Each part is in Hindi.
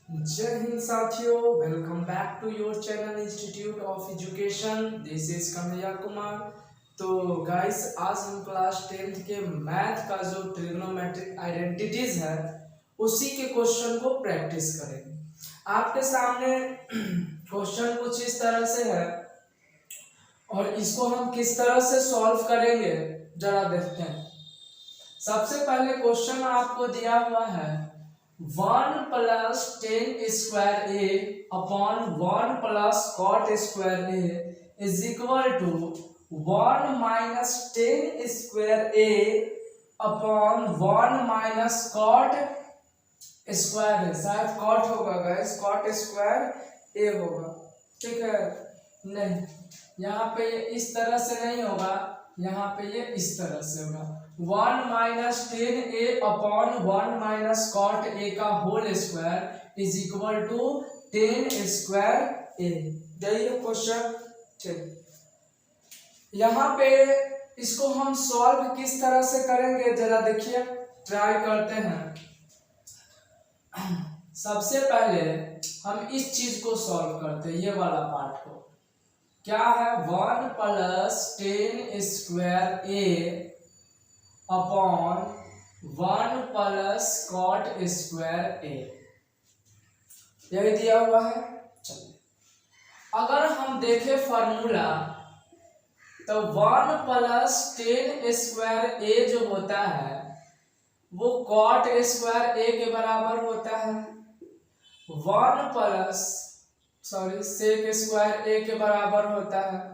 जय हिंद साथियों, welcome back to your channel institute of education. This is Kanhaiya Kumar. तो गाइस, आज हम क्लास 10th के मैथ का जो ट्रिग्नोमेट्रिक आइडेंटिटीज है उसी के क्वेश्चन को प्रैक्टिस करेंगे। आपके सामने क्वेश्चन कुछ इस तरह से है और इसको हम किस तरह से सॉल्व करेंगे जरा देखते हैं। सबसे पहले क्वेश्चन आपको दिया हुआ है 1 plus 10 square a upon 1 plus cot square a is equal to 1 minus 10 square a upon 1 minus cot square है। शायद कॉट होगा गाइस, कॉट स्क्वायर ए होगा, ठीक है। नहीं, यहाँ पे ये इस तरह से नहीं होगा, यहाँ पे ये इस तरह से होगा 1 minus 10 A upon 1 minus cot A का whole square is equal to 10 square A. यही क्वेश्चन, ठीक। यहाँ पे इसको हम सॉल्व किस तरह से करेंगे जरा देखिए, ट्राई करते हैं। सबसे पहले हम इस चीज को सॉल्व करते हैं, ये वाला पार्ट को। क्या है 1 plus 10 square a upon 1 plus cot square A, यही दिया हुआ है। चलिए, अगर हम देखें फॉर्मूला तो 1 प्लस 10 स्क्वायर ए जो होता है वो कॉट स्क्वायर ए के बराबर होता है। 1 प्लस सेक स्क्वायर ए के बराबर होता है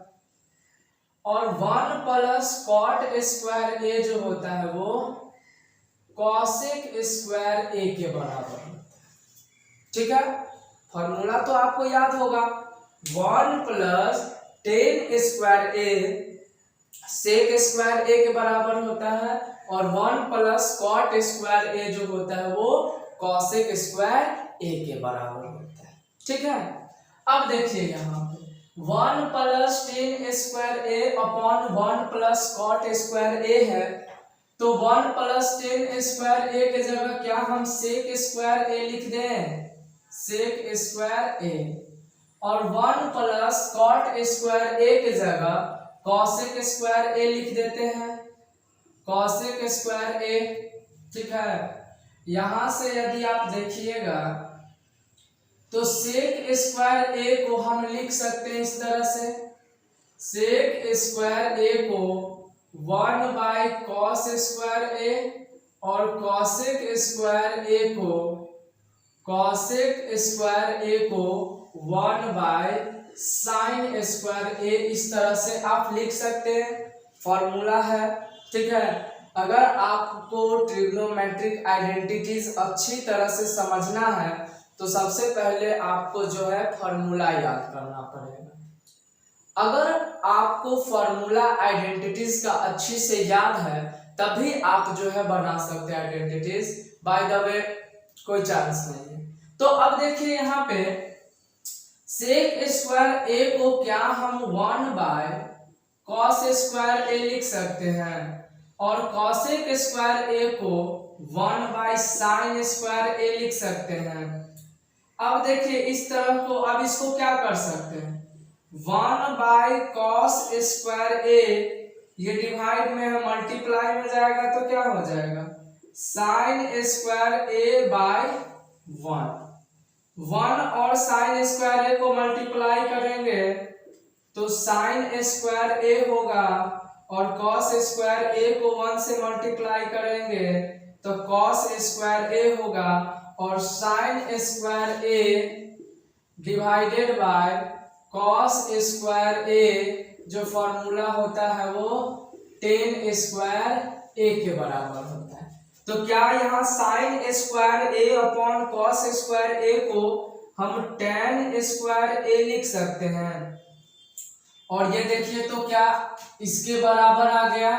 और 1 प्लस कॉट स्क्वायर ए जो होता है वो कॉसेक स्क्वायर ए के बराबर होता है, ठीक है। फॉर्मूला तो आपको याद होगा, 1 प्लस 10 स्क्वायर ए सेक स्क्वायर ए के बराबर होता है और 1 प्लस कॉट स्क्वायर ए जो होता है वो कॉसेक स्क्वायर ए के बराबर होता है, ठीक है। अब देखिए यहाँ पे 1 plus 10 square a upon 1 plus cot square ए है, तो 1 प्लस 10 स्क्वायर ए के जगह क्या हम सेक स्क्वायर ए लिख दें, सेक स्क्वायर ए, और 1 प्लस कॉट स्क्वायर ए के जगह कॉसेक स्क्वायर ए लिख देते हैं, कॉसेक स्क्वायर ए, ठीक है। यहां से यदि आप देखिएगा तो सेक स्क्वायर ए को हम लिख सकते हैं इस तरह से, सेक स्क्वायर ए को 1 बाय कॉस स्क्वायर ए और कॉसेक स्क्वायर ए को 1 बाय साइन स्क्वायर ए, इस तरह से आप लिख सकते हैं। फॉर्मूला है, ठीक है। अगर आपको ट्रिग्नोमेट्रिक आइडेंटिटीज अच्छी तरह से समझना है तो सबसे पहले आपको जो है फॉर्मूला याद करना पड़ेगा। अगर आपको फॉर्मूला आइडेंटिटीज का अच्छी से याद है तभी आप जो है बना सकते हैं आइडेंटिटीज, बाय द वे कोई चांस नहीं है। तो अब देखिए यहाँ पे सेक स्क्वायर ए को क्या हम 1 बाय कॉस स्क्वायर ए लिख सकते हैं और कॉसेक स्क्वायर ए को 1 बाय साइन स्क्वायर ए लिख सकते हैं। अब देखिए इस तरह को, अब इसको क्या कर सकते हैं, 1 बाय कॉस स्क्वायर ए, ये डिवाइड में है, मल्टीप्लाई में जाएगा तो क्या हो जाएगा साइन स्क्वायर ए बाय 1 और साइन स्क्वायर ए को मल्टीप्लाई करेंगे तो साइन स्क्वायर ए होगा और कॉस स्क्वायर ए को 1 से मल्टीप्लाई करेंगे तो कॉस स्क्वायर ए होगा और sine square A divided by cos square A, जो फॉर्मूला होता है वो 10 स्क्वायर ए के बराबर होता है। तो क्या यहाँ sign square a upon cos square ए को हम 10 स्क्वायर ए लिख सकते हैं, और ये देखिए तो क्या इसके बराबर आ गया।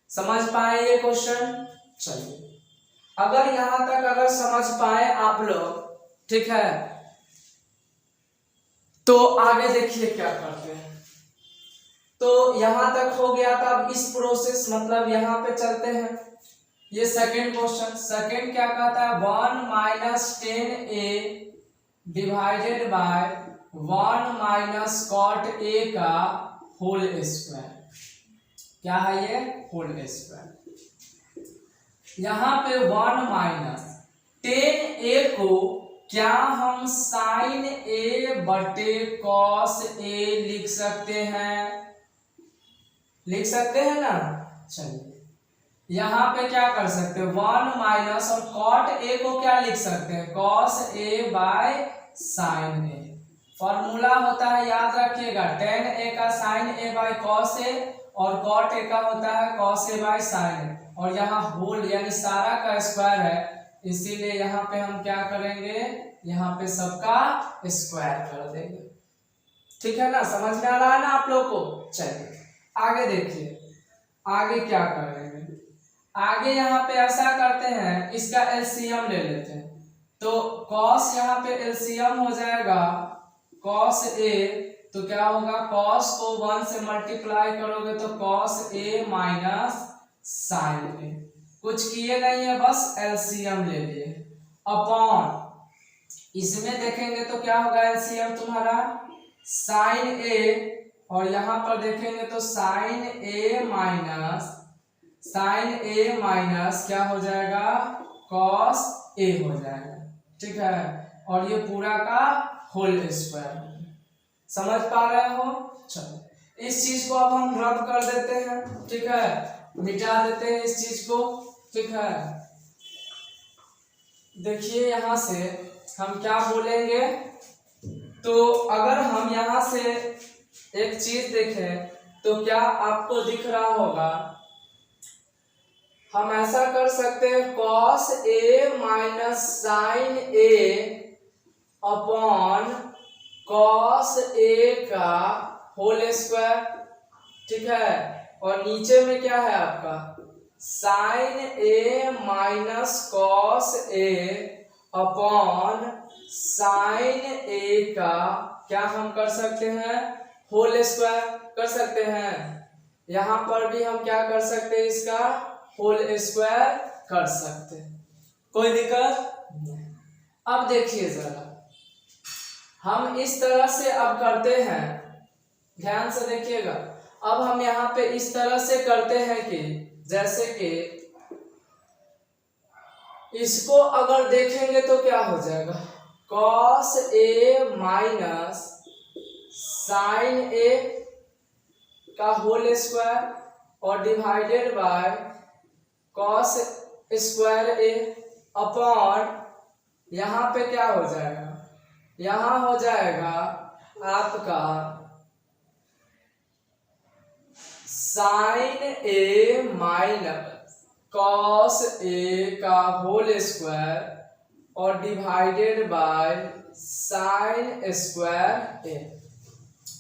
समझ पाए ये क्वेश्चन? चलिए, अगर यहां तक अगर समझ पाए आप लोग, ठीक है, तो आगे देखिए क्या करते हैं। तो यहां तक हो गया था, अब इस प्रोसेस मतलब यहां पे चलते हैं। ये सेकंड क्वेश्चन। सेकंड क्या कहता है, 1 minus 10a divided by 1 minus cot a का होल स्क्वायर। क्या है ये, होल स्क्वायर। यहाँ पे 1 माइनस 10a को क्या हम साइन a बटे कॉस a लिख सकते हैं, लिख सकते हैं ना। चलिए यहाँ पे क्या कर सकते हैं, 1 माइनस और कॉट a को क्या लिख सकते हैं, cos a by sine a। Formula होता है, याद रखिएगा, tan a का sine a by cos a और कॉट a का होता है cos a by sine a। और यहाँ होल यानी सारा का स्क्वायर है, इसीलिए यहाँ पे हम क्या करेंगे, यहाँ पे सबका स्क्वायर कर देंगे। ठीक है ना, समझ में आ रहा है ना आप लोग को। चलिए आगे देखिए, आगे क्या करेंगे। आगे यहाँ पे ऐसा करते हैं, इसका एलसीएम ले लेते हैं। तो cos यहाँ पे एलसीएम हो जाएगा cos a, तो क्या होगा, cos को 1 से मल्टीप्लाई करोगे तो cos a minus sine a। कुछ किए नहीं है, बस एलसीएम ले लिए। अपॉन इसमें देखेंगे तो क्या होगा, एलसीएम तुम्हारा साइन a, और यहाँ पर देखेंगे तो साइन a माइनस क्या हो जाएगा, cos a हो जाएगा। ठीक है, और ये पूरा का होल स्क्वायर। समझ पा रहे हो। चलो इस चीज को अब हम रब कर देते हैं। ठीक है, मिटा देते हैं इस चीज को। ठीक है, देखिए यहाँ से हम क्या बोलेंगे, तो अगर हम यहाँ से एक चीज देखें तो क्या आपको दिख रहा होगा, हम ऐसा कर सकते हैं cos a minus sine a upon cos a का होल स्क्वायर। ठीक है, और नीचे में क्या है आपका sine a minus cos a upon sine a का क्या हम कर सकते हैं, होल स्क्वायर कर सकते हैं। यहां पर भी हम क्या कर सकते हैं, इसका होल स्क्वायर कर सकते हैं, कोई दिक्कत नहीं। अब देखिए जरा, हम इस तरह से अब करते हैं, ध्यान से देखिएगा। अब हम यहाँ पे इस तरह से करते हैं कि जैसे कि इसको अगर देखेंगे तो क्या हो जाएगा, cos a minus sine a का होल स्क्वायर और divided by cos square a upon यहाँ पे क्या हो जाएगा, यहाँ हो जाएगा आपका sine a minus cos a का होल स्क्वायर और divided by sine square a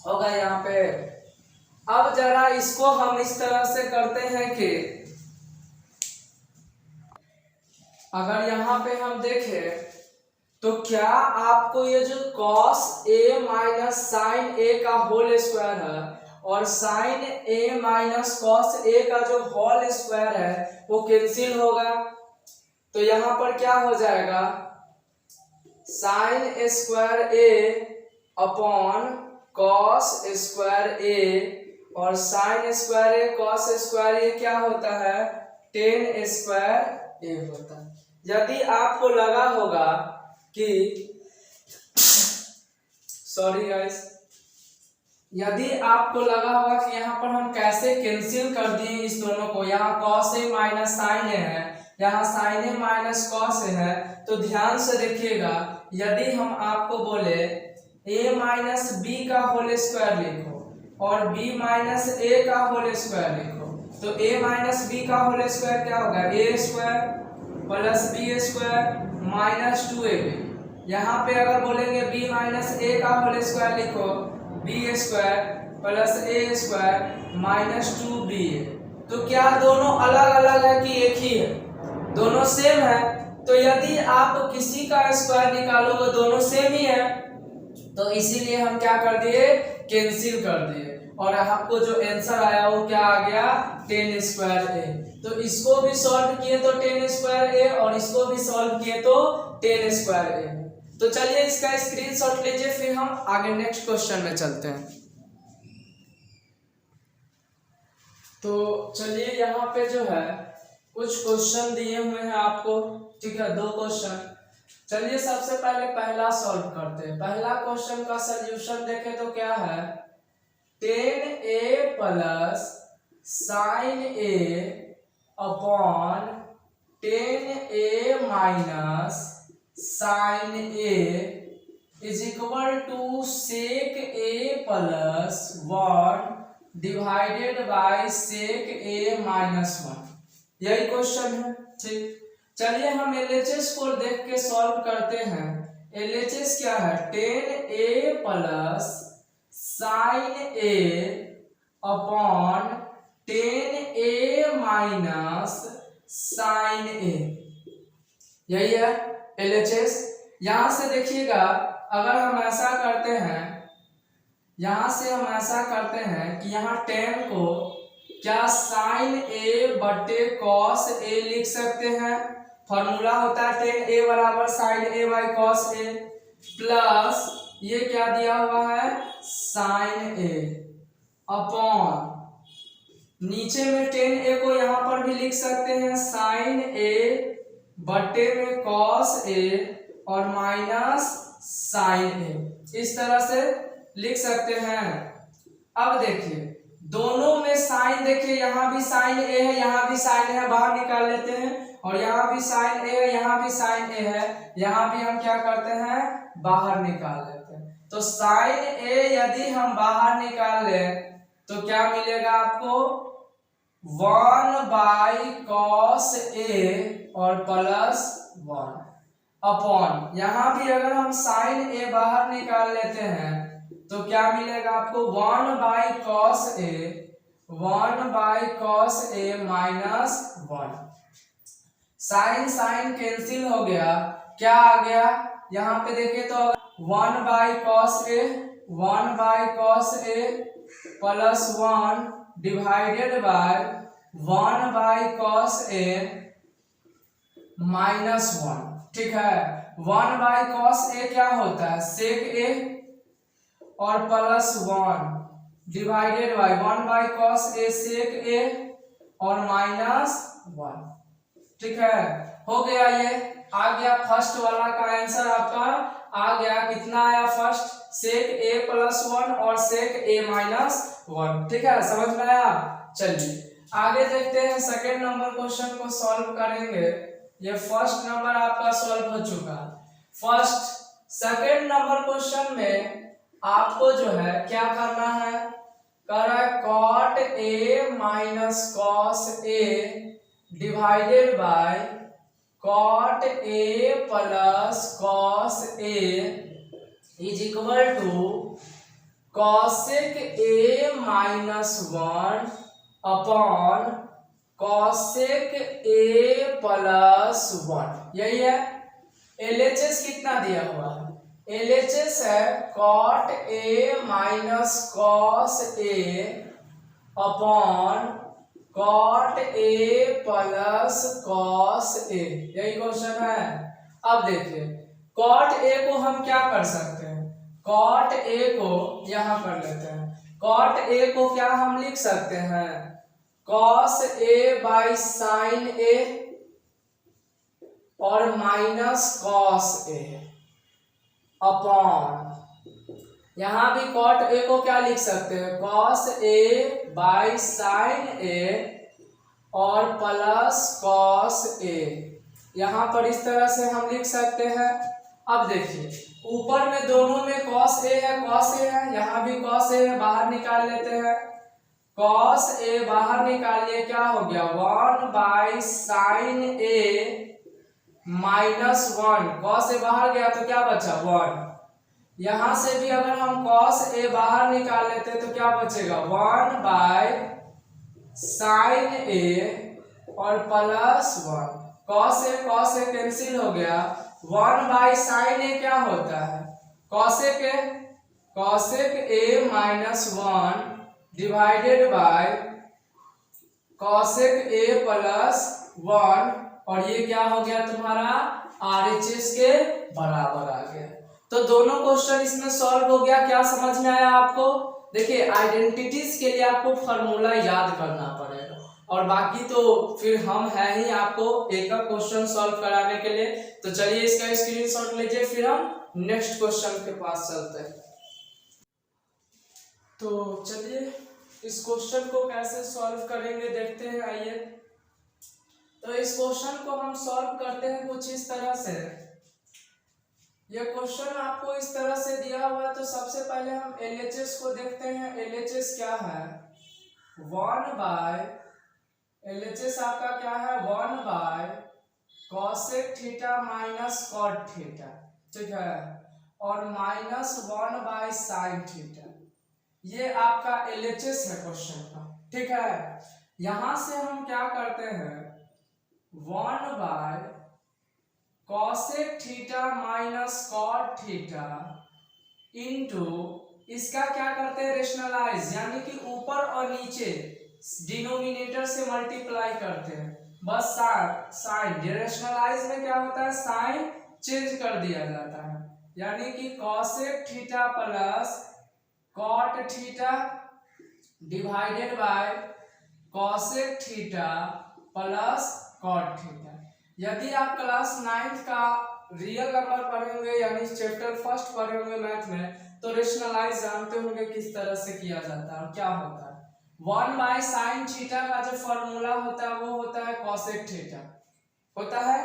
होगा यहाँ पे। अब जरा इसको हम इस तरह से करते हैं कि अगर यहाँ पे हम देखें तो क्या आपको ये जो cos a minus sine a का होल स्क्वायर है और sine a minus cos a का जो होल स्क्वायर है वो कैंसिल होगा, तो यहाँ पर क्या हो जाएगा, sign square a upon cos square a और sine square a cos square a क्या होता है, tan स्क्वायर a होता है। यदि आपको लगा होगा कि सॉरी गाइस, यदि आपको लगा होगा कि यहाँ पर हम कैसे कैंसिल कर दिए इस दोनों को, यहाँ cos a minus sine a है, यहाँ sine a minus cos a है, तो ध्यान से देखिएगा। यदि हम आपको बोले a माइनस b का होल स्क्वायर लिखो और b माइनस a का होल स्क्वायर लिखो, तो a माइनस b का होल स्क्वायर क्या होगा, a square plus b square minus 2ab। यहाँ पे अगर बोलेंगे b माइनस a का होल स्क्वायर लिखो, b square plus a square minus 2ba। तो क्या दोनों अलग अलग है कि एक ही है, दोनों सेम है। तो यदि आप किसी का स्क्वायर निकालोगे दोनों सेम ही है, तो इसीलिए हम क्या कर दिए, कैंसिल कर दिए, और आपको जो आंसर आया वो क्या आ गया, tan स्क्वायर a। तो इसको भी सॉल्व किए तो टेन स्क्वायर ए और इसको भी सॉल्व किए तो टेन स्क्वायर ए। तो चलिए इसका स्क्रीनशॉट लीजिए, फिर हम आगे नेक्स्ट क्वेश्चन में चलते हैं। तो चलिए यहाँ पे जो है कुछ क्वेश्चन दिए हुए हैं आपको, ठीक है, 2 क्वेश्चन। चलिए सबसे पहले पहला सॉल्व करते हैं। पहला क्वेश्चन का सॉल्यूशन देखें तो क्या है, 10a plus sine A upon 10a minus sine A is equal to sec A plus 1 divided by sec A minus 1। यही क्वेश्चन है, ठीक। चलिए हम एलएचएस को देख के सॉल्व करते हैं। एलएचएस क्या है, 10a plus sine A upon 10a minus sine ए, यही है एलएचएस। यहां से देखिएगा, अगर हम ऐसा करते हैं, यहां से हम ऐसा करते हैं कि यहाँ 10 को क्या साइन ए बटे कॉस ए लिख सकते हैं। फॉर्मूला होता है 10a बराबर sine A by cos A, plus ये क्या दिया हुआ है साइन ए अपॉन नीचे में 10a को यहाँ पर भी लिख सकते हैं साइन ए बटे में कॉस ए और माइनस साइन ए, इस तरह से लिख सकते हैं। अब देखिए दोनों में साइन, देखिए यहाँ भी साइन ए है, यहाँ भी साइन है, बाहर निकाल लेते हैं, और यहाँ भी साइन ए है, यहाँ भी साइन ए है, यहाँ भी हम क्या करते हैं बाहर निकाल लेते हैं। तो साइन ए यदि हम बाहर निकाल लें तो क्या मिलेगा आपको 1 बाई कॉस ए और प्लस 1 अपॉन, यहाँ भी अगर हम साइन ए बाहर निकाल लेते हैं तो क्या मिलेगा आपको 1 by cos A, 1 by cos A minus 1। Sine sine cancel हो गया, क्या आ गया यहाँ पे देखिए तो 1 by cos A, 1 by cos A plus 1 divided by 1 by cos A minus 1, ठीक है। 1 बाई कॉस ए क्या होता है सेक ए और plus 1 divided by 1 by cos A sec A और माइनस 1, ठीक है। हो गया, ये आ गया फर्स्ट वाला का आंसर आपका आ गया। कितना आया फर्स्ट, सेक ए प्लस 1 और सेक ए माइनस 1, ठीक है, समझ में आया। चलिए आगे देखते हैं, सेकेंड नंबर क्वेश्चन को सॉल्व करेंगे। ये फर्स्ट नंबर आपका सॉल्व हो चुका। सेकेंड नंबर क्वेश्चन में आपको जो है क्या करना है, कर रहा है cot A minus cos A divided by cot A plus cos A is equal to cosec A minus 1 upon cosec A plus 1, यही है। एलएचएस कितना दिया हुआ है, एलएचएस है cot A minus cos A upon cot A plus cos A, यही क्वेश्चन है। अब देखिए कॉट ए को हम क्या कर सकते हैं, कॉट ए को यहां कर लेते हैं। कॉट ए को क्या हम लिख सकते हैं कॉस ए बाई साइन ए और माइनस कॉस ए अपॉन, यहां भी कॉट ए को क्या लिख सकते हैं कॉस ए बाई साइन ए और प्लस कॉस ए, यहां पर इस तरह से हम लिख सकते हैं। अब देखिए ऊपर में दोनों में कॉस ए है, कॉस ए है, यहां भी कॉस ए है, बाहर निकाल लेते हैं। कॉस ए बाहर निकालिए, क्या हो गया 1 by sine A minus 1, cos A बाहर गया तो क्या बचा 1। यहां से भी अगर हम कॉस ए बाहर निकाल लेते तो क्या बचेगा 1 बाय साइन ए और प्लस 1, कॉस ए कैंसिल हो गया। 1 बाई साइन ए क्या होता है cosec A minus 1 divided by cosec A plus 1, और ये क्या हो गया तुम्हारा RHS के बराबर आ गया। तो दोनों क्वेश्चन इसमें सॉल्व हो गया। क्या समझ में आया आपको? देखिए आइडेंटिटीज के लिए आपको फॉर्मूला याद करना पड़ेगा, और बाकी तो फिर हम है ही आपको एक एक क्वेश्चन सॉल्व कराने के लिए। तो चलिए इसका स्क्रीनशॉट लीजिए, फिर हम नेक्स्ट क्वेश्चन के पास चलते हैं। तो चलिए इस क्वेश्चन को कैसे सॉल्व करेंगे देखते हैं, आइए। तो इस क्वेश्चन को हम सॉल्व करते हैं कुछ इस तरह से। ये क्वेश्चन आपको इस तरह से दिया हुआ है, तो सबसे पहले हम LHS को देखते हैं। LHS क्या है? 1 बाय LHS आपका क्या है? 1 by cosec theta minus cot theta, ठीक है, और माइनस 1 बाय साइन थीटा। ये आपका LHS है क्वेश्चन का, ठीक है। यहां से हम क्या करते हैं, 1 by cosec theta minus cot theta into इसका क्या करते हैं, रेशनलाइज, यानी कि ऊपर और नीचे डिनोमिनेटर से मल्टीप्लाई करते हैं। बस साइन, रेशनलाइज में क्या होता है, साइन चेंज कर दिया जाता है, यानी कि cosec theta plus cot theta divided by cosec theta plus cot theta. यदि आप क्लास 9th का रियल नंबर पढ़े होंगे, यानी चैप्टर फर्स्ट पढ़े होंगे मैथ में, तो रेशनलाइज जानते होंगे किस तरह से किया जाता है और क्या होता है। 1 बाय साइन थीटा का जो फॉर्मूला होता है वो होता है कॉसेक थीटा, होता है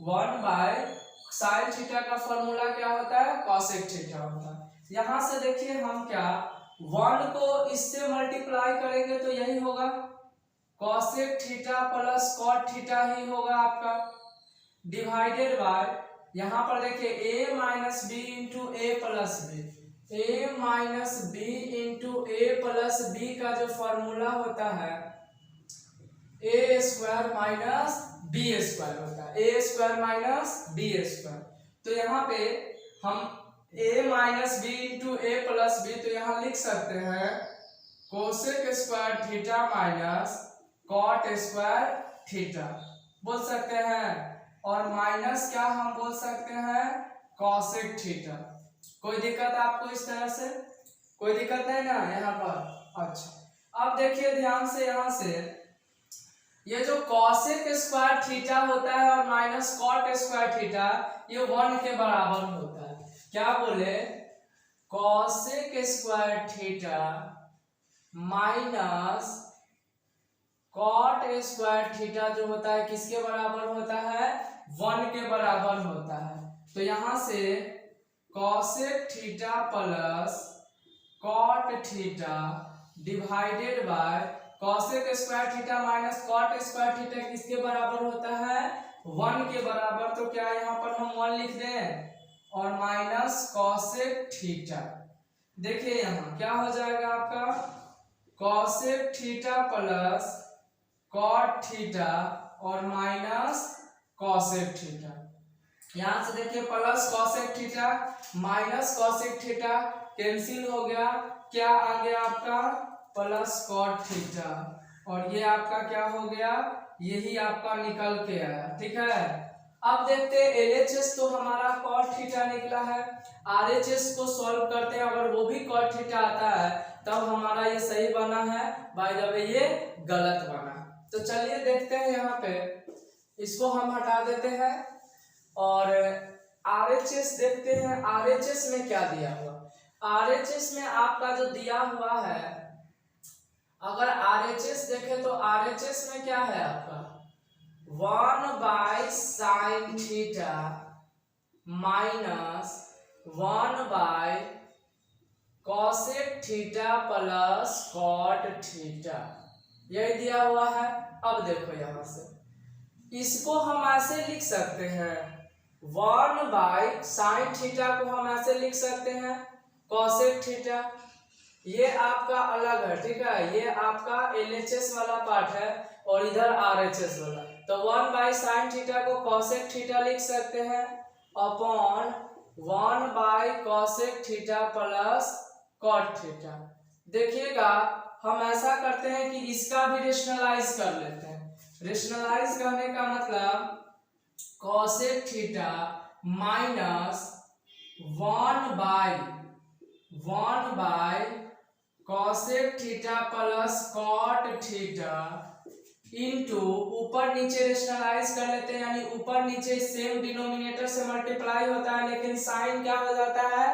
1 बाय साइन थीटा का फॉर्मूला क्या होता है, कॉसेक थीटा होता है। यहां से देखिए हम क्या 1 को इससे मल्टीप्लाई करेंगे तो यही होगा cosec theta plus cot theta ही होगा आपका, डिवाइडेड बाय यहां पर देखिए a minus B into A plus B, a minus B into A plus B का जो फॉर्मूला होता है A square minus B square होता है, A square minus B square. तो यहाँ पे हम a minus B into A plus B, तो यहाँ लिख सकते हैं cosec square theta minus cot square theta बोल सकते हैं, और माइनस क्या हम बोल सकते हैं, कॉसेक थीटा। कोई दिक्कत आपको इस तरह से? कोई दिक्कत नहीं ना यहाँ पर? अच्छा, अब देखिए ध्यान से, यहाँ से ये जो कॉसेक स्क्वायर थीटा होता है और माइनस कॉट स्क्वायर थीटा, ये 1 के बराबर होता है। क्या बोले, cosec square theta minus cot square theta जो होता है किसके बराबर होता है, 1 के बराबर होता है। तो यहां से cosec theta plus cot theta divided by cosec square theta minus cot square theta किसके बराबर होता है, 1 के बराबर। तो क्या यहाँ पर हम 1 लिख दें, और माइनस कॉसेक थीटा, देखिए यहाँ क्या हो जाएगा आपका, cosec theta plus cot theta और माइनस कॉसेक थीटा। यहां से देखिए plus cosec theta minus cosec theta cancel हो गया, क्या आ गया आपका, प्लस कॉट थीटा, और ये आपका क्या हो गया, यही आपका निकल के आया, ठीक है। अब देखते हैं LHS तो हमारा कॉट थीटा निकला है, RHS को सॉल्व करते हैं, अगर वो भी कॉट थीटा आता है तब हमारा ये सही बना है, बाय द वे ये गलत बना। तो चलिए देखते हैं, यहाँ पे इसको हम हटा देते हैं और RHS देखते हैं। RHS में क्या दिया हुआ, RHS में आपका जो दिया हुआ है, अगर RHS देखें तो RHS में क्या है आपका 1 by sine theta minus 1 by cosec theta plus cot theta, यही दिया हुआ है। अब देखो यहां से इसको हम ऐसे लिख सकते हैं, 1 बाय साइन थीटा को हम ऐसे लिख सकते हैं कॉसेक थीटा, ये आपका अलग है, ठीक है, ये आपका LHS वाला पार्ट है और इधर RHS वाला। तो 1 बाय साइन थीटा को कॉसेक थीटा लिख सकते हैं upon 1 by cosec theta plus cot theta. देखिएगा हम ऐसा करते हैं कि इसका भी रेशनलाइज कर लेते हैं। रेशनलाइज करने का मतलब cosec theta minus 1/, cosec theta plus cot theta into ऊपर नीचे रेशनलाइज कर लेते हैं, यानी ऊपर नीचे सेम डिनोमिनेटर से मल्टीप्लाई होता है, लेकिन साइन क्या हो जाता है,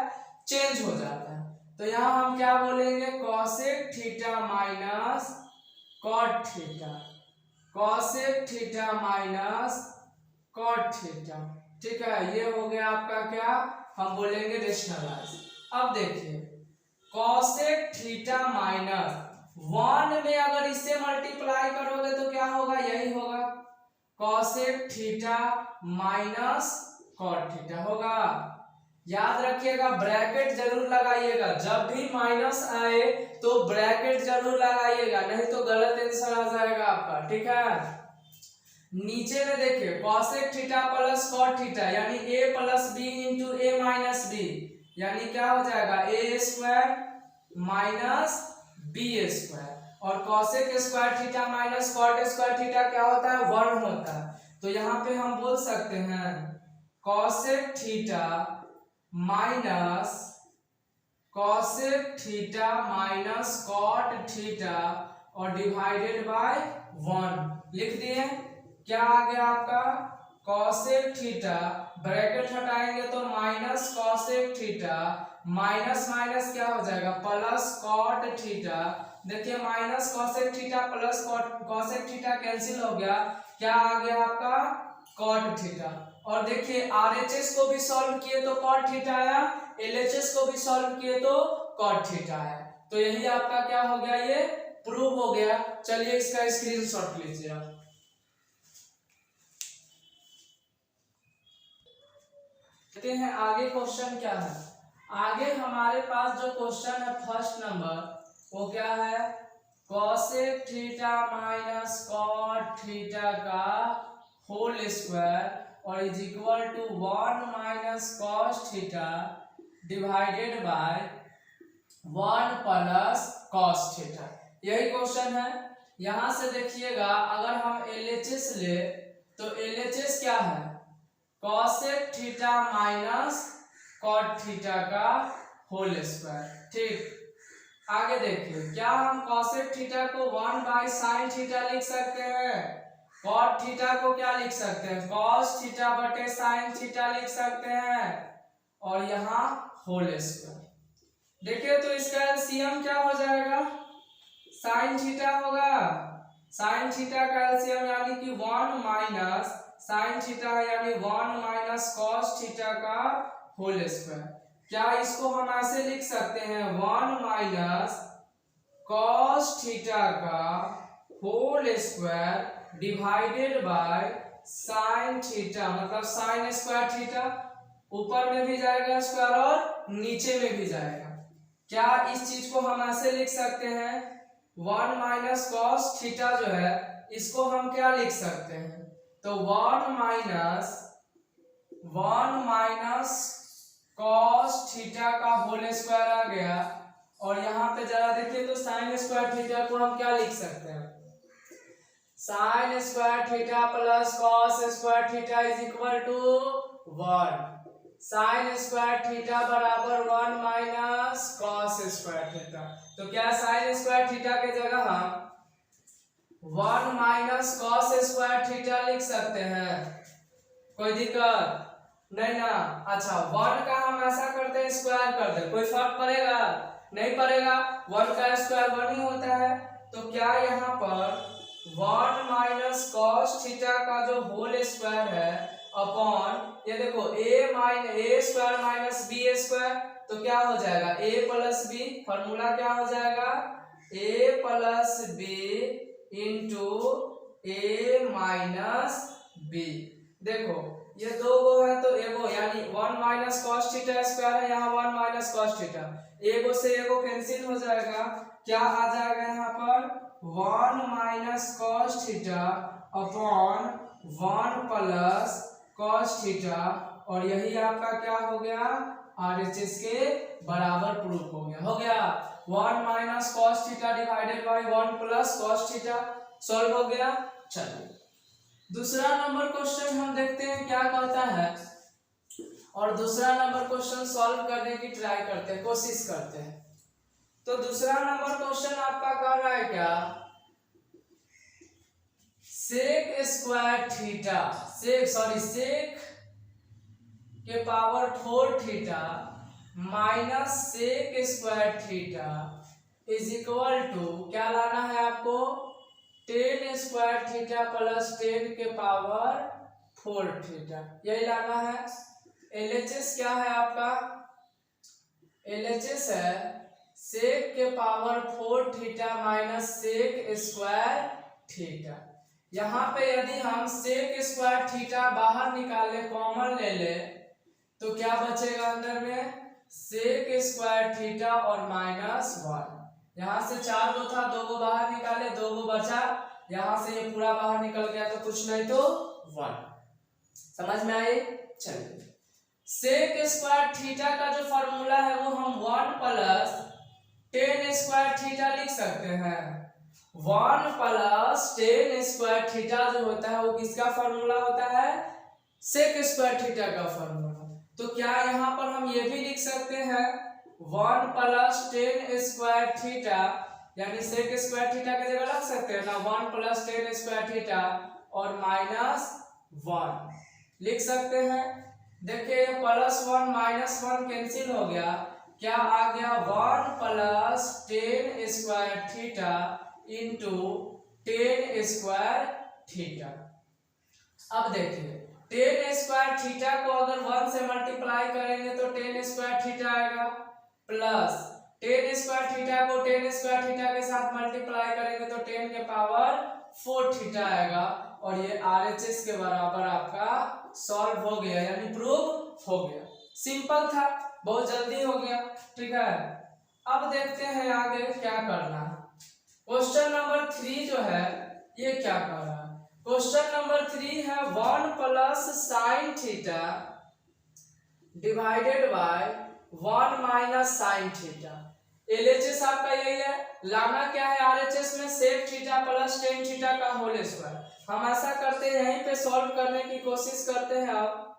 चेंज हो जाता है। तो यहाँ हम क्या बोलेंगे, cosec theta minus cot theta, cosec theta minus cot theta. ठीक है, ये हो गया आपका क्या, हम बोलेंगे रेशनलाइज। अब देखिए कॉसेक थीटा माइनस 1 में अगर इससे मल्टीप्लाई करोगे तो क्या होगा, यही होगा, cosec theta minus cot theta होगा। याद रखिएगा ब्रैकेट जरूर लगाइएगा, जब भी माइनस आए तो ब्रैकेट जरूर लगाइएगा, नहीं तो गलत आंसर आ जाएगा आपका। ठीक है, नीचे में देखिए cosec theta plus cot theta यानी a plus B into A minus B, यानी क्या हो जाएगा a square minus B square, और cosec square theta minus cot square theta क्या होता है, 1 होता है। तो यहाँ पे हम बोल सकते हैं cosec theta minus cot theta और डिवाइडेड बाय 1 लिख दिए। क्या आ गया आपका, कॉसेक थीटा, ब्रैकेट हटाएंगे तो minus cosec theta, minus minus क्या हो जाएगा प्लस कॉट थीटा। देखिए minus cosec theta plus cosec theta cancel हो गया, क्या आ गया आपका कॉट थीटा। और देखिए आरएचएस को भी सॉल्व किए तो कॉट थीटा आया, एलएचएस को भी सॉल्व किए तो कॉट थीटा आया। तो यही आपका क्या हो गया, ये प्रूव हो गया। चलिए इसका स्क्रीनशॉट लीजिए आप। देखते हैं आगे क्वेश्चन क्या है। आगे हमारे पास जो क्वेश्चन है फर्स्ट नंबर, वो क्या है, cosec theta minus cot theta का होल स्क्वायर और is equal to 1 minus cos theta divided by 1 plus cos theta. यही क्वेश्चन है। यहां से देखिएगा अगर हम एलएचएस ले तो एलएचएस क्या है, cosec theta minus cot theta का होल स्क्वायर। ठीक, आगे देखिए क्या हम कॉसेक थीटा को 1 बाय साइन थीटा लिख सकते हैं, कॉट थीटा को क्या लिख सकते हैं, कॉस थीटा बटे साइन थीटा लिख सकते हैं, और यहाँ होल स्क्वायर। देखिए तो इसका एलसीएम क्या हो जाएगा, साइन थीटा होगा, साइन थीटा का एलसीएम यानी कि 1 माइनस साइन थीटा यानी 1 माइनस कॉस थीटा का होल स्क्वायर। क्या इसको हम ऐसे लिख सकते हैं, 1 माइनस कॉस थीटा का whole square divided by sine theta, मतलब साइन स्क्वायर थीटा, ऊपर में भी जाएगा स्क्वायर और नीचे में भी जाएगा। क्या इस चीज को हम ऐसे लिख सकते हैं, 1 माइनस कॉस थीटा जो है इसको हम क्या लिख सकते हैं, तो 1 माइनस कॉस थीटा का होल स्क्वायर आ गया, और यहाँ पे जरा देखिए तो साइन स्क्वायर थीटा को हम क्या लिख सकते हैं, sine square theta plus cos square theta is equal to 1, sine square theta बराबर 1 माइनस कॉस स्क्वायर थीटा। तो क्या साइन स्क्वायर थीटा के जगह हम 1 माइनस कॉस स्क्वायर थीटा लिख सकते हैं, कोई दिक्कत नहीं ना। अच्छा 1 का हम ऐसा करते हैं स्क्वायर कर दे, कोई फर्क पड़ेगा, नहीं पड़ेगा, 1 का स्क्वायर 1 ही होता है। तो क्या यहाँ पर 1 माइनस कॉस थीटा का जो होल स्क्वायर है अपॉन, ये देखो a square minus B square, तो क्या हो जाएगा a प्लस बी, फॉर्मूला क्या हो जाएगा a plus B into a minus B. देखो ये दो गो है तो एगो यानी 1 माइनस कॉस थीटा स्क्वायर है, यहाँ 1 माइनस कॉस थीटा, एगो से एगो कैंसिल हो जाएगा, क्या आ जाएगा यहाँ पर 1 minus cos theta upon 1 plus cos theta, और यही आपका क्या हो गया RHS के बराबर प्रूफ हो गया। 1 minus cos theta divided by 1 plus cos theta solve हो गया। चलिए दूसरा नंबर क्वेश्चन हम देखते हैं क्या कहता है, और दूसरा नंबर क्वेश्चन सॉल्व करने की ट्राई करते हैं, कोशिश करते हैं। तो दूसरा नंबर क्वेश्चन आपका कह रहा है क्या, सेक स्क्वायर थीटा सेक के power 4 theta minus sec square theta is equal to क्या लाना है आपको, 10 स्क्वायर थीटा प्लस 10 के पावर 4 थीटा, यही लाना है। LHS क्या है आपका, LHS है सेक के power 4 theta minus sec square theta. यहाँ पे यदि हम सेक स्क्वायर थीटा बाहर निकाले, कॉमन ले ले, तो क्या बचेगा अंदर में, सेक स्क्वायर थीटा और माइनस 1। यहाँ से 4 गो था, 2 गो बाहर निकाले, 2 गो बचा, यहाँ से ये पूरा बाहर निकल गया तो कुछ नहीं तो 1। समझ में आई। चलिए सेक स्क्वायर थीटा का जो फॉर्मूला है वो हम 1 प्लस 10 स्क्वायर थीटा लिख सकते हैं। 1 प्लस 10 स्क्वायर थीटा जो होता है वो किसका फॉर्मूला होता है, सेक स्क्वायर थीटा का फॉर्मूला। तो क्या यहाँ पर हम ये भी लिख सकते हैं 1 प्लस 10 स्क्वायर थीटा, यानी सेक स्क्वायर थीटा की जगह रख सकते हैं ना, 1 प्लस 10 स्क्वायर थीटा और माइनस 1 लिख सकते हैं। देखिए +1 -1 कैंसिल हो गया, क्या आ गया 1 plus 10 square theta into 10 square theta. अब देखिए 10 स्क्वायर थीटा को अगर 1 से मल्टीप्लाई करेंगे तो 10 स्क्वायर थीटा आएगा, प्लस 10 स्क्वायर थीटा को 10 स्क्वायर थीटा के साथ मल्टीप्लाई करेंगे तो 10 के पावर 4 थीटा आएगा, और ये RHS के बराबर आपका सॉल्व हो गया, यानी प्रूव हो गया। सिंपल था, बहुत जल्दी हो गया। ठीक है, अब देखते हैं आगे क्या करना है। क्वेश्चन नंबर 3 जो है ये क्या कर रहा है, क्वेश्चन नंबर 3 है 1 plus sine theta divided by 1 minus sine theta. LHS आपका यही है, लाना क्या है RHS में, sec theta plus tan theta का होल स्क्वायर। हम ऐसा करते हैं, यहीं पे सॉल्व करने की कोशिश करते हैं। अब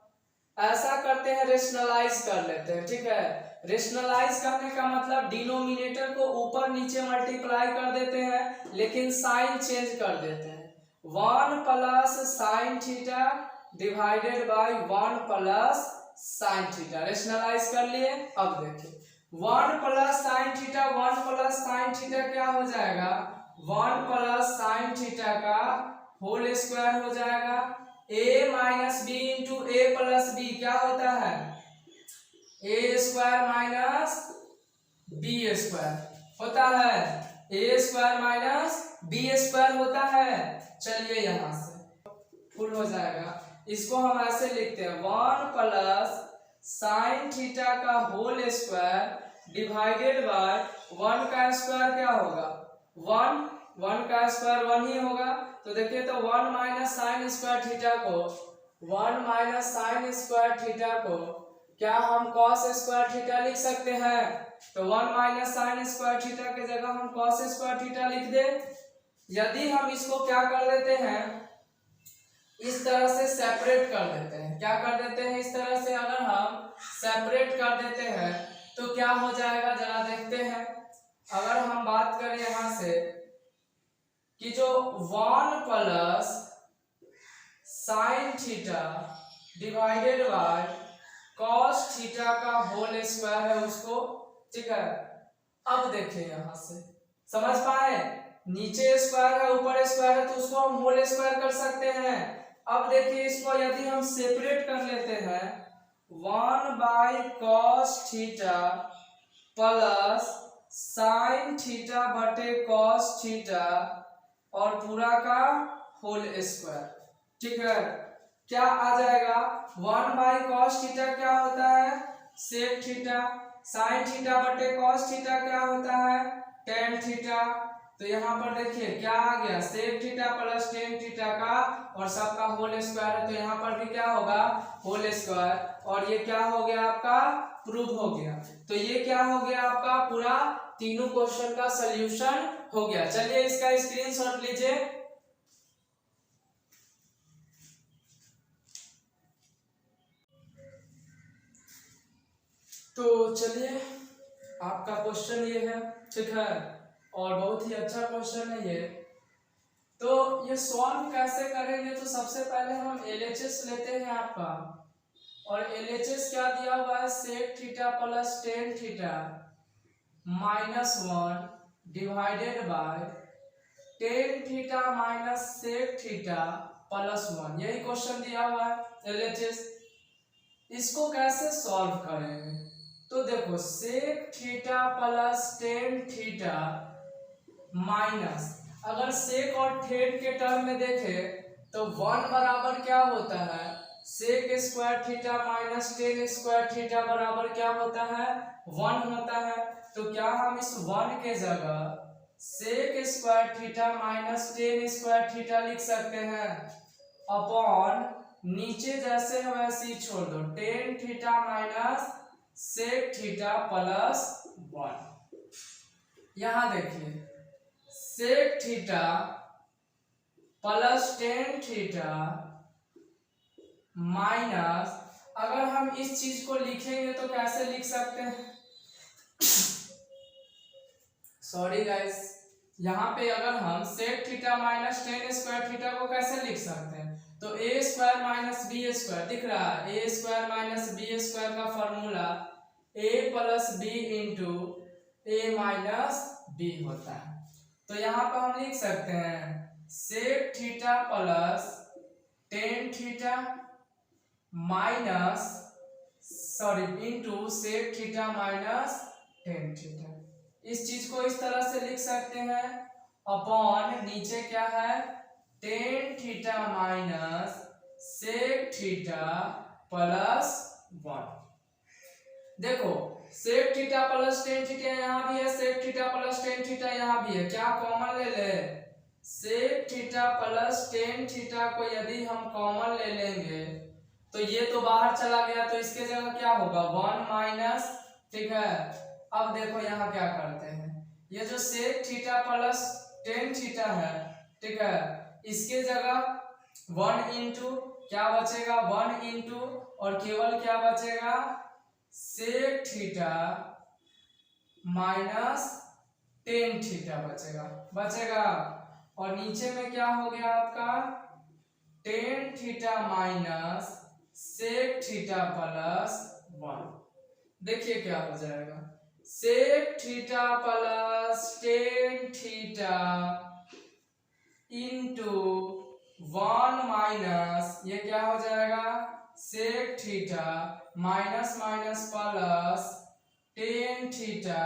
ऐसा करते हैं, रेशनलाइज कर लेते हैं। ठीक है, रेशनलाइज करने का मतलब डिनोमिनेटर को ऊपर नीचे मल्टीप्लाई कर देते हैं, लेकिन साइन चेंज कर देते हैं। 1 plus sine theta divided by 1 plus sine theta, rationalise कर लिए। अब देखिए 1 plus sine theta 1 plus sine theta क्या हो जाएगा, 1 प्लस साइन थीटा का होल स्क्वायर हो जाएगा। a minus B into A plus B क्या होता है, A square minus B square होता है, A square minus B square होता है। चलिए यहाँ से फुल हो जाएगा, इसको हम ऐसे लिखते हैं 1 प्लस साइन थीटा का होल स्क्वायर डिवाइडेड बाय 1 का स्क्वायर क्या होगा, 1 का स्क्वायर 1 ही होगा। तो देखिए तो 1 माइनस साइन स्क्वायर थीटा को 1 माइनस साइन स्क्वायर थीटा को क्या हम कॉस स्क्वायर थीटा लिख सकते हैं, तो 1 माइनस साइन स्क्वायर थीटा के जगह हम कॉस स्क्वायर थीटा लिख दे। यदि हम इसको क्या कर देते हैं, इस तरह से सेपरेट कर देते हैं, क्या कर देते हैं, इस तरह से अगर हम सेपरेट कर देते हैं तो क्या हो जाएगा जरा देखते हैं। अगर हम बात करें यहां से कि जो 1 plus sine theta divided by cos theta का होल स्क्वायर है उसको, ठीक है। अब देखिए यहां से समझ पाए, नीचे स्क्वायर है ऊपर स्क्वायर है तो उसको हम होल स्क्वायर कर सकते हैं। अब देखिए इसको यदि हम सेपरेट कर लेते हैं 1 bye cos theta plus sine theta बटे कॉस थीटा और पूरा का होल स्क्वायर, ठीक है। क्या आ जाएगा 1 बाय कॉस थीटा क्या होता है, सेक थीटा, साइन थीटा बटे कॉस थीटा क्या होता है, टेन थीटा, तो यहाँ पर देखिए क्या आ गया, sec theta plus tan theta का और सबका होल स्क्वायर है, तो यहाँ पर भी क्या होगा, होल स्क्वायर। और ये क्या हो गया आपका, प्रूव हो गया। तो ये क्या हो गया आपका, पूरा तीनों क्वेश्चन का सोल्यूशन हो गया। चलिए इसका स्क्रीनशॉट लीजिए। तो चलिए आपका क्वेश्चन ये है, ठीक है, और बहुत ही अच्छा क्वेश्चन है ये। तो ये सॉल्व कैसे करेंगे, तो सबसे पहले हम एलएचएस लेते हैं आपका, और एलएचएस क्या दिया हुआ है, sec theta plus tan theta minus 1 divided by tan theta minus sec theta plus 1, यही क्वेश्चन दिया हुआ है एलएचएस। इसको कैसे सॉल्व करेंगे, तो देखो sec theta plus tan theta minus, अगर सेक और टेन के टर्म में देखें तो 1 बराबर क्या होता है, sec square theta minus tan square theta बराबर क्या होता है, 1 होता है। तो क्या हम इस 1 के जगह sec square theta minus tan square theta लिख सकते हैं, अपॉन नीचे जैसे है वैसे ही छोड़ दो, tan theta minus sec theta plus 1। यहां देखिए sec theta plus tan theta minus, अगर हम इस चीज को लिखेंगे तो कैसे लिख सकते हैं, सॉरी गाइस, यहाँ पे अगर हम sec theta minus tan square theta को कैसे लिख सकते हैं, तो A square minus B square दिख रहा है, A square minus B square का formula A plus B into A minus B होता है। तो यहाँ पर हम लिख सकते हैं sec theta plus tan theta minus into sec theta minus tan theta, इस चीज को इस तरह से लिख सकते हैं, अपॉन नीचे क्या है, tan theta minus sec theta plus 1। देखो sec theta plus tan theta यहाँ भी है, sec theta plus tan theta यहाँ भी है, क्या कॉमन ले ले, sec theta plus tan theta को यदि हम कॉमन ले लेंगे तो ये तो बाहर चला गया, तो इसके जगह क्या होगा, 1 माइनस, ठीक है। अब देखो यहाँ क्या करते हैं, ये जो sec theta plus tan theta है, ठीक है, इसके जगह 1 इंटू क्या बचेगा, 1 इंटू और केवल क्या बचेगा, sec theta minus tan theta बचेगा, और नीचे में क्या हो गया आपका, tan theta minus sec theta plus 1। देखिए क्या हो जाएगा, sec theta plus tan theta into 1 minus, ये क्या हो जाएगा, sec theta minus minus plus tan theta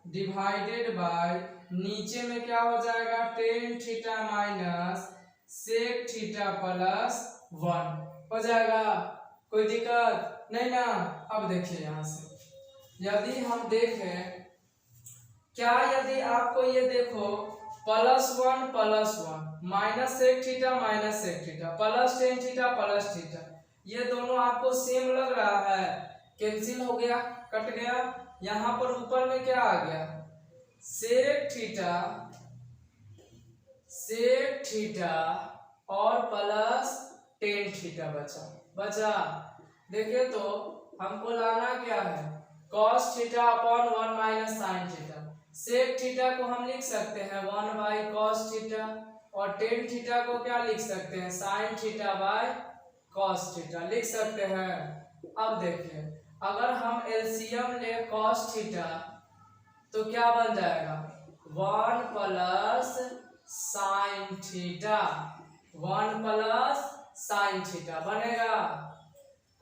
divided by, नीचे में क्या हो जाएगा, tan theta minus sec theta plus 1 हो जाएगा, कोई दिक्कत नहीं ना। अब देखिए यहां से यदि हम देखें, क्या यदि आपको ये देखो plus 1 minus sec theta plus tan theta plus theta, ये दोनों आपको सेम लग रहा है, कैंसिल हो गया, कट गया। यहाँ पर ऊपर में क्या आ गया, सेक थीटा और प्लस टेन थीटा बचा। देखिए तो हमको लाना क्या है, cos theta upon 1 minus sine theta. Sec theta को हम लिख सकते हैं 1 बाई कॉस थीटा, और टेन थीटा को क्या लिख सकते हैं, sine theta by cos theta लिख सकते हैं। अब देखिए अगर हम एलसीएम ले कॉस थीटा तो क्या बन जाएगा, 1 plus sine theta, 1 plus sine theta बनेगा,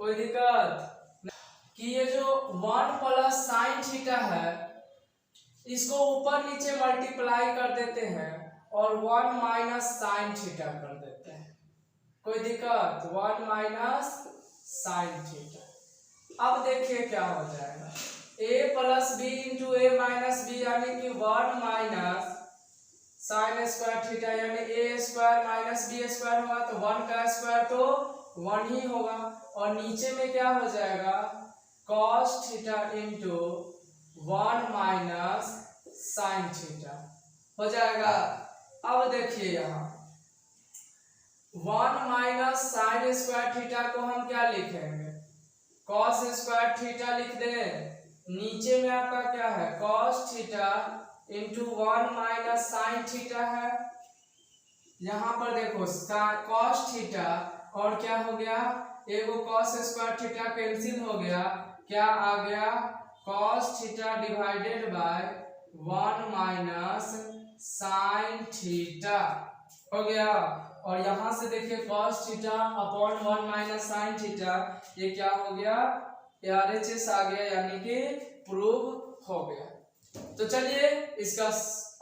कोई दिक्कत कि ये जो 1 प्लस साइन थीटा है इसको ऊपर नीचे मल्टीप्लाई कर देते हैं और 1 माइनस साइन थीटा कर देते हैं, कोई दिक्कत, 1 माइनस साइन थीटा। अब देखिए क्या हो जाएगा, a plus B into A minus B, यानी कि 1 माइनस साइन स्क्वायर थीटा यानी A square minus B square होगा तो 1 का स्क्वायर तो 1 ही होगा और नीचे में क्या हो जाएगा cos theta into 1 minus sine theta हो जाएगा। अब देखिए यहाँ 1 माइनस साइन स्क्वायर थीटा को हम क्या लिखेंगे cos स्क्वायर थीटा लिख दे। नीचे में आपका क्या है cos theta into 1 minus sine theta है। यहाँ पर देखो cos थीटा और क्या हो गया एगो cos स्क्वायर थीटा कैंसिल हो गया, क्या आ गया cos theta divided by 1 minus sine theta हो गया। और यहाँ से देखिए cos theta upon 1 minus sine theta ये क्या हो गया RHS आ गया यानी कि प्रूव हो गया। तो चलिए इसका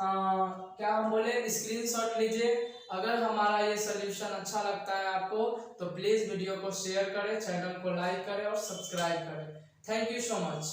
क्या हम बोले स्क्रीनशॉट लीजिए। अगर हमारा ये सॉल्यूशन अच्छा लगता है आपको तो प्लीज वीडियो को शेयर करें, चैनल को लाइक करें और सब्सक्राइब करें। Thank you so much.